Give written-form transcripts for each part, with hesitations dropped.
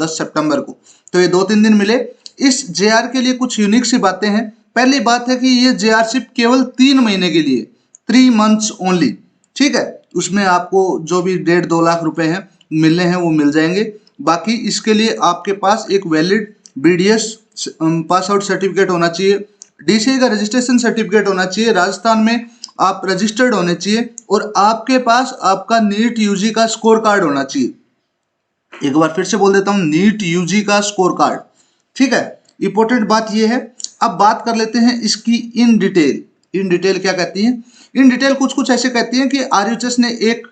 10 सितंबर को। तो ये 2-3 दिन मिले। इस जेआर के लिए कुछ यूनिक सी बातें हैं। पहली बात है कि ये जेआरशिप केवल 3 महीने के लिए, 3 मंथ्स ओनली, ठीक है। उसमें आपको जो भी 1.5-2 लाख रुपए हैं मिलने हैं वो मिल जाएंगे। बाकी इसके लिए आपके पास एक valid BDS pass out certificate होना चाहिए, डीसीए का रजिस्ट्रेशन सर्टिफिकेट होना चाहिए, राजस्थान में आप रजिस्टर्ड होने चाहिए, और आपके पास आपका नीट यूजी का स्कोर कार्ड होना चाहिए। एक बार फिर से बोल देता हूं, नीट यूजी का स्कोर कार्ड, ठीक है। इंपॉर्टेंट बात ये है। अब बात कर लेते हैं इसकी इन डिटेल। इन डिटेल क्या कहती है? इन डिटेल कुछ कुछ ऐसे कहती है कि आरयूएचएस ने एक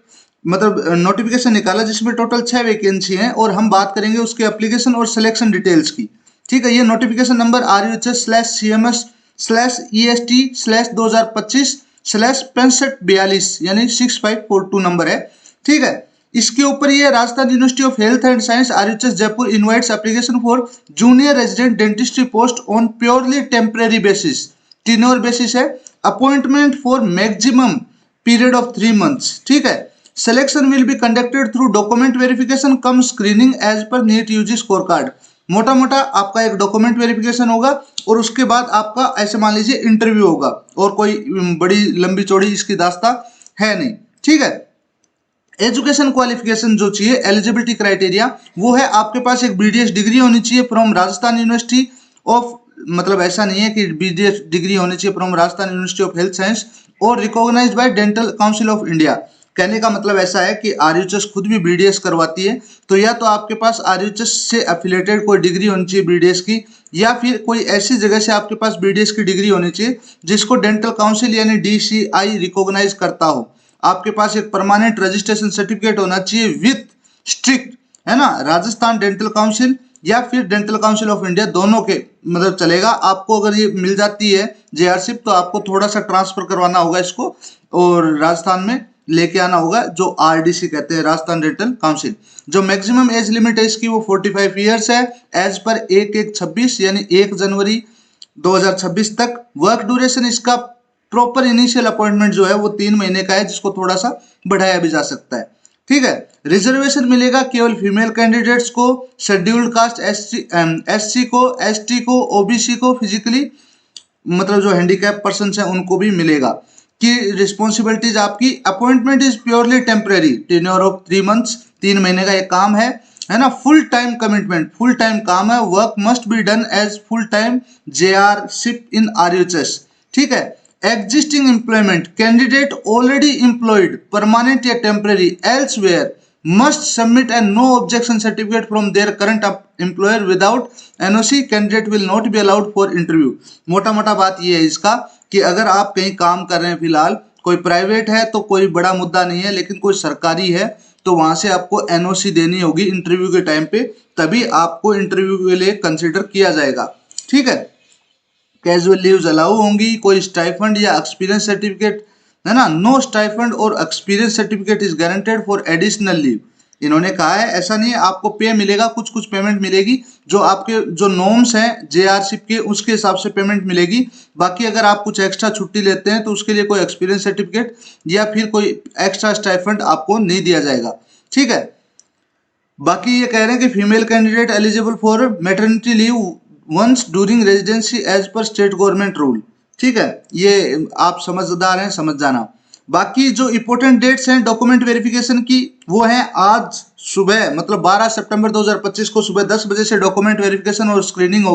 मतलब नोटिफिकेशन निकाला जिसमें टोटल 6 वैकेंसी हैं, और हम बात करेंगे उसके एप्लीकेशन और सिलेक्शन डिटेल्स की, ठीक है। ये नोटिफिकेशन नंबर RUHS/CMS/EST/2025/6542 यानी 6542 नंबर है, ठीक है। इसके ऊपर ये Rajasthan university of health and science RUHS Jaipur invites application for junior resident dentistry post on purely temporary basis, tenure basis है, appointment for maximum period of 3 months, ठीक है। Selection will be conducted through document verification cum screening as per NEET UG score card. मोटा मोटा आपका एक document verification होगा और उसके बाद आपका ऐसे मान लीजिए इंटरव्यू होगा, और कोई बड़ी लंबी चौड़ी इसकी दास्ता है नहीं, ठीक है। एजुकेशन क्वालिफिकेशन जो चाहिए, एलिजिबिलिटी क्राइटेरिया, वो है आपके पास एक बीडीएस डिग्री होनी चाहिए फ्रॉम राजस्थान यूनिवर्सिटी ऑफ, मतलब ऐसा नहीं है कि बीडीएस डिग्री होनी चाहिए from Rajasthan university of health science और recognised by dental council of India. कहने का मतलब ऐसा है कि आरयूएचएस खुद भी बीडीएस करवाती है, तो या तो आपके पास आरयूएचएस से एफिलेटेड कोई डिग्री होनी चाहिए बीडीएस की, या फिर कोई ऐसी जगह से आपके पास बीडीएस की डिग्री होनी चाहिए जिसको डेंटल काउंसिल यानी डीसीआई रिकॉग्नाइज करता हो। आपके पास एक परमानेंट रजिस्ट्रेशन सर्टिफिकेट होना चाहिए विथ स्ट्रिक्ट, है ना, राजस्थान डेंटल काउंसिल या फिर डेंटल काउंसिल ऑफ इंडिया, दोनों के मतलब चलेगा। आपको अगर ये मिल जाती है जेआरशिप तो आपको थोड़ा सा ट्रांसफर करवाना होगा इसको और राजस्थान में लेके आना होगा, जो आरडीसी कहते हैं, राजस्थान डेंटल काउंसिल। जो मैक्सिमम एज लिमिट है इसकी वो 45 ईयर्स है एज पर 1/1/26 यानी 1 जनवरी 2026 तक। वर्क ड्यूरेशन इसका प्रॉपर इनिशियल अपॉइंटमेंट जो है वो 3 महीने का है, जिसको थोड़ा सा बढ़ाया भी जा सकता है, ठीक है। रिजर्वेशन मिलेगा केवल फीमेल कैंडिडेट्स को, शेड्यूल्ड कास्ट एससी को, एसटी को, ओबीसी को, फिजिकली मतलब जो हैंडीकैप पर्सन है उनको भी मिलेगा। कि रिस्पॉन्सिबिलिटीज आपकी, appointment is purely temporary, tenure of 3 months, 3 महीने का एक काम है ना। Full time commitment, full time काम है। Work must be done as full time JRship in RUHS, ठीक है। Existing employment, candidate already employed permanent या temporary elsewhere must submit a no objection certificate from their current employer without NOC, candidate will not be allowed for interview। मोटा मोटा बात ये है इसका कि अगर आप कहीं काम कर रहे हैं, फिलहाल कोई प्राइवेट है तो कोई बड़ा मुद्दा नहीं है, लेकिन कोई सरकारी है तो वहां से आपको एनओसी देनी होगी इंटरव्यू के टाइम पे, तभी आपको इंटरव्यू के लिए कंसिडर किया जाएगा, ठीक है। कैजुअल लीव्स अलाउ होंगी, कोई स्टाइफंड या एक्सपीरियंस सर्टिफिकेट, है ना, नो स्टाइफंड और experience certificate is guaranteed for additional leave. इन्होंने कहा है ऐसा नहीं है, आपको पे मिलेगा, कुछ कुछ पेमेंट मिलेगी, जो आपके जो नॉर्म्स हैं जेआरशिप के उसके हिसाब से पेमेंट मिलेगी। बाकी अगर आप कुछ एक्स्ट्रा छुट्टी लेते हैं तो उसके लिए कोई एक्सपीरियंस सर्टिफिकेट या फिर कोई एक्स्ट्रा स्टाइफंड आपको नहीं दिया जाएगा, ठीक है। बाकी ये कह रहे हैं कि female candidate eligible for maternity leave once during residency as per state government rule, ठीक है। ये आप समझदार हैं, समझ जाना। बाकी जो इंपॉर्टेंट डेट्स हैं डॉक्यूमेंट वेरिफिकेशन की वो है आज सुबह, मतलब 12 सितंबर 2025 को सुबह 10 बजे से डॉक्यूमेंट वेरिफिकेशन और स्क्रीनिंग